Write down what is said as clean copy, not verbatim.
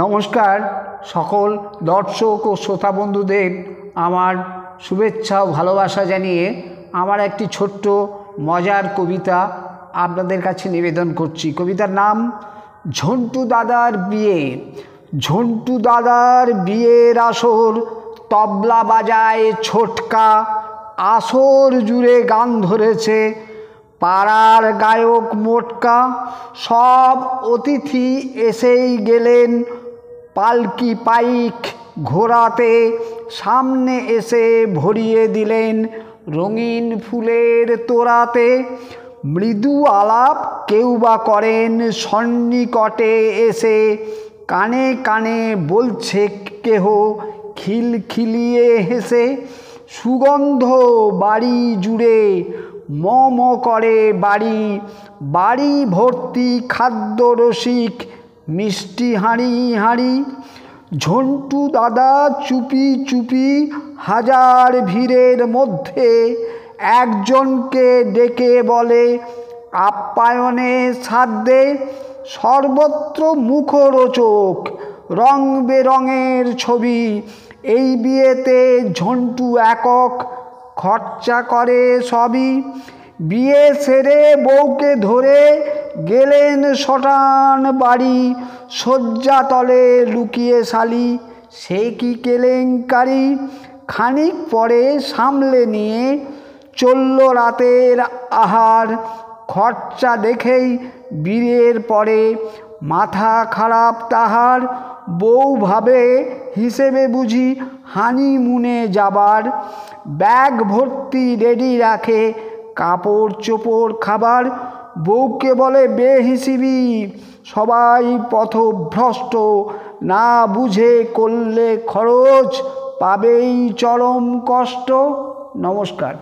নমস্কার সকল দর্শক ও শ্রোতা বন্ধুদের আমার শুভেচ্ছা ও ভালোবাসা জানিয়ে আমার একটি ছোট্ট মজার কবিতা আপনাদের কাছে নিবেদন করছি। কবিতার নাম ঝন্টু দাদার বিয়ে। ঝন্টু দাদার বিয়ের আসর, তবলা বাজায় ছোটকা, আসর জুড়ে গান ধরেছে পাড়ার গায়ক মোটকা। সব অতিথি এসেই গেলেন পালকি পাইক ঘোরাতে, সামনে এসে ভরিয়ে দিলেন রঙিন ফুলের তোড়াতে। মৃদু আলাপ কেউ বা করেন সন্নিকটে এসে, কানে কানে বলছে কেহ খিলখিলিয়ে হেসে। সুগন্ধ বাড়ি জুড়ে ম ম করে বাড়ি, বাড়ি ভর্তি খাদ্য রসিক মিষ্টি হাঁড়ি হাঁড়ি। ঝন্টু দাদা চুপি চুপি হাজার ভিড়ের মধ্যে একজনকে ডেকে বলে আপ্যায়নে সাধ্যে। সর্বত্র মুখরোচক রং বেরঙের ছবি, এই বিয়েতে ঝন্টু একক খরচা করে সবই। বিয়ে সেরে বউকে ধরে গেলেন শটান বাড়ি, শয্যাতলে লুকিয়ে শালি সে কি কেলেঙ্কারি। খানিক পরে সামলে নিয়ে চলল রাতের আহার, খরচা দেখেই বিয়ের পরে মাথা খারাপ তাহার। বউ ভাবে হিসেবে বুঝি হানিমুনে যাবার, ব্যাগ ভর্তি রেডি রাখে কাপড় চোপড় খাবার। বউকে বলে বেহিসেবি সবাই পথভ্রষ্ট, না বুঝে করলে খরচ পাবেই চরম কষ্ট। নমস্কার।